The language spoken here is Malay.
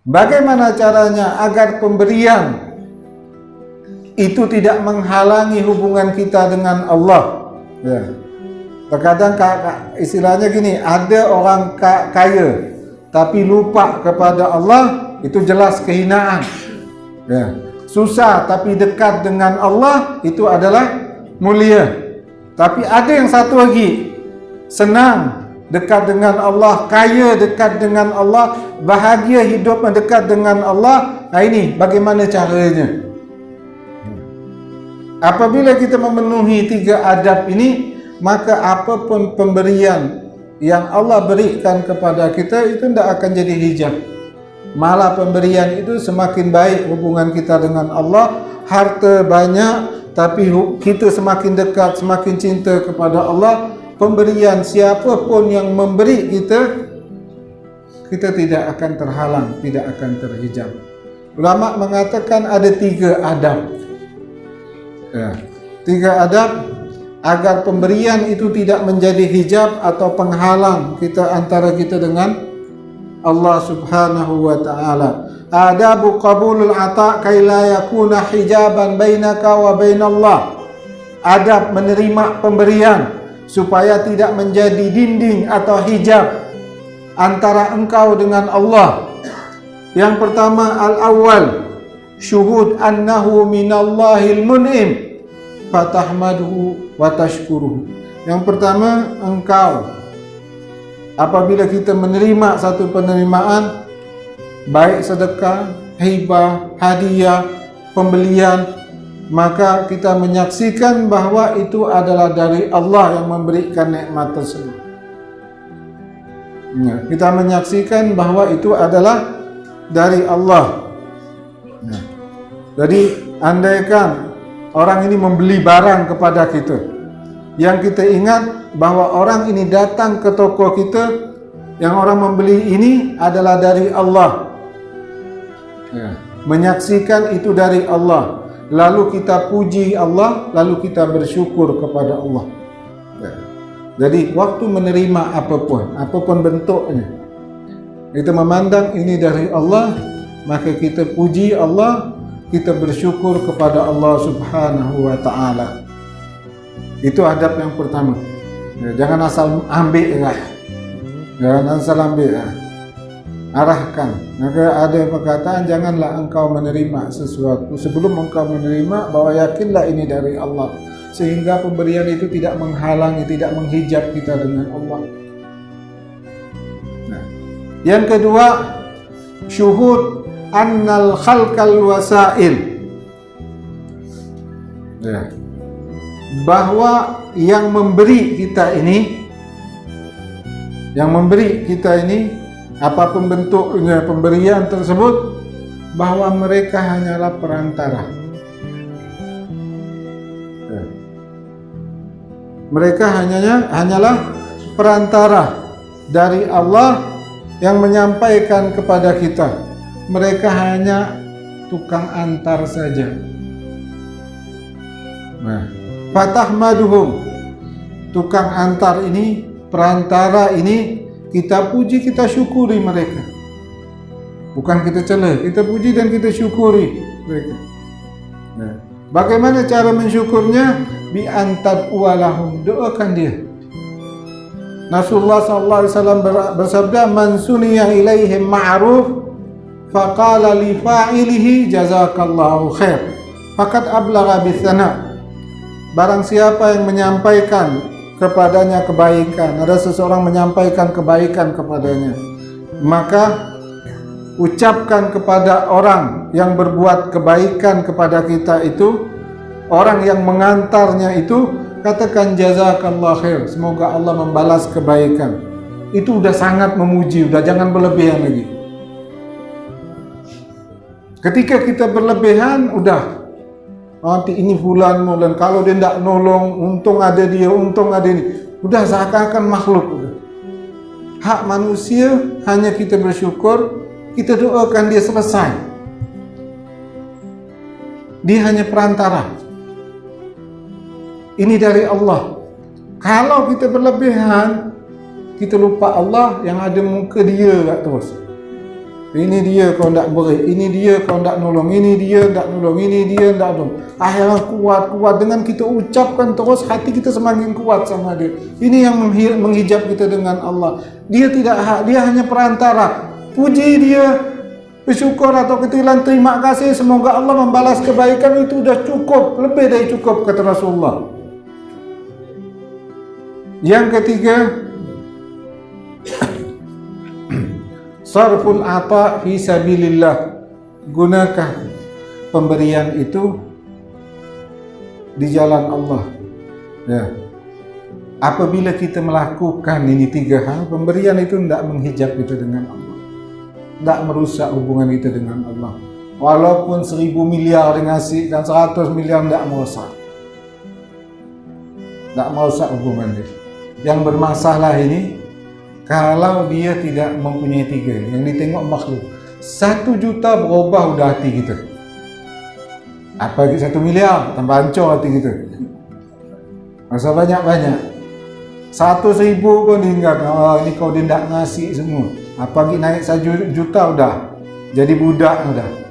Bagaimana caranya agar pemberian itu tidak menghalangi hubungan kita dengan Allah? Ya. Terkadang istilahnya gini, ada orang kaya tapi lupa kepada Allah, itu jelas kehinaan. Ya. Susah tapi dekat dengan Allah, itu adalah mulia. Tapi ada yang satu lagi, senang dekat dengan Allah, kaya dekat dengan Allah, bahagia hidup mendekat dengan Allah. Nah, ini bagaimana caranya? Apabila kita memenuhi 3 adab ini, maka apapun pemberian yang Allah berikan kepada kita itu tidak akan jadi hijab. Malah pemberian itu semakin baik hubungan kita dengan Allah. Harta banyak, tapi kita semakin dekat, semakin cinta kepada Allah. Pemberian siapapun yang memberi kita tidak akan terhalang, tidak akan terhijab. Ulama mengatakan ada 3 adab. Ya, 3 adab agar pemberian itu tidak menjadi hijab atau penghalang antara kita dengan Allah Subhanahu wa taala. Adabu qabulul ata kai la yakuna hijaban bainaka wa bainallah. Adab menerima pemberian supaya tidak menjadi dinding atau hijab antara engkau dengan Allah. Yang pertama, al-awwal syuhud annahu minallahil mun'im fatahmaduhu wa tashkuruhu. Yang pertama, engkau apabila kita menerima satu penerimaan, baik sedekah, hibah, hadiah, pembelian, maka kita menyaksikan bahwa itu adalah dari Allah yang memberikan nikmat tersebut. Ya, kita menyaksikan bahwa itu adalah dari Allah. Ya. Jadi andaikan orang ini membeli barang kepada kita, yang kita ingat bahwa orang ini datang ke toko kita, yang orang membeli ini adalah dari Allah. Ya. Menyaksikan itu dari Allah. Lalu kita puji Allah, lalu kita bersyukur kepada Allah. Ya. Jadi waktu menerima apapun bentuknya, kita memandang ini dari Allah, maka kita puji Allah, kita bersyukur kepada Allah Subhanahu wa taala. Itu adab yang pertama. Ya, jangan asal ambil lah. Jangan asal ambil lah. Arahkan. Maka ada perkataan, janganlah engkau menerima sesuatu sebelum engkau menerima bahwa yakinlah ini dari Allah, sehingga pemberian itu tidak menghalangi, tidak menghijab kita dengan Allah. Nah, yang kedua, syuhud annal khalqal wasail. Ya. Bahwa yang memberi kita ini, apapun bentuknya pemberian tersebut, bahwa mereka hanyalah perantara. Ya. Mereka hanyalah perantara dari Allah yang menyampaikan kepada kita. Mereka hanya tukang antar saja. Nah, fatahmaduhum, tukang antar ini, perantara ini, kita puji, kita syukuri mereka. Bukan kita cela, kita puji dan kita syukuri mereka. Nah, bagaimana cara mensyukurnya? Bi antad walahum, doakan dia. Rasulullah sallallahu alaihi wasallam bersabda, man suniya ilaihim ma'ruf faqala li fa'ilihi jazakallahu khair faqad ablagha bisana. Barang siapa yang menyampaikan kepadanya kebaikan, ada seseorang menyampaikan kebaikan kepadanya, maka ucapkan kepada orang yang berbuat kebaikan kepada kita itu, orang yang mengantarnya itu, katakan jazakallahu khair, semoga Allah membalas kebaikan. Itu udah sangat memuji, udah jangan berlebihan lagi. Ketika kita berlebihan, udah nanti ini fulan, kalau dia tidak nolong, untung ada dia, untung ada ini. Udah seakan-akan makhluk. Udah. Hak manusia hanya kita bersyukur, kita doakan dia selesai. Dia hanya perantara. Ini dari Allah. Kalau kita berlebihan, kita lupa Allah, yang ada muka dia terus. Ini dia kau tak beri, ini dia kau tak nolong, ini dia tak nolong, ini dia tak nolong. Akhirnya kuat dengan kita ucapkan terus, hati kita semakin kuat sama dia. Ini yang menghijab kita dengan Allah. Dia hanya perantara. Puji dia, bersyukur atau ketilan terima kasih, semoga Allah membalas kebaikan, itu sudah cukup, lebih dari cukup, kata Rasulullah. Yang ketiga, sarful ata fi sabilillah. Gunakan pemberian itu di jalan Allah. Ya. Apabila kita melakukan ini 3 hal, pemberian itu tidak menghijab kita dengan Allah, tidak merusak hubungan kita dengan Allah. Walaupun 1000 miliar dia ngasih dan 100 miliar tidak merusak, hubungan dia. Yang bermasalah ini kalau dia tidak mempunyai 3, yang ditengok makhluk. 1 juta berubah udah hati kita. Apalagi 1 miliar, tambah hancur hati kita. Masa banyak-banyak. 1.000 kau diingat, oh ini kau tidak ngasih semua. Apalagi naik 1 juta udah jadi budak udah.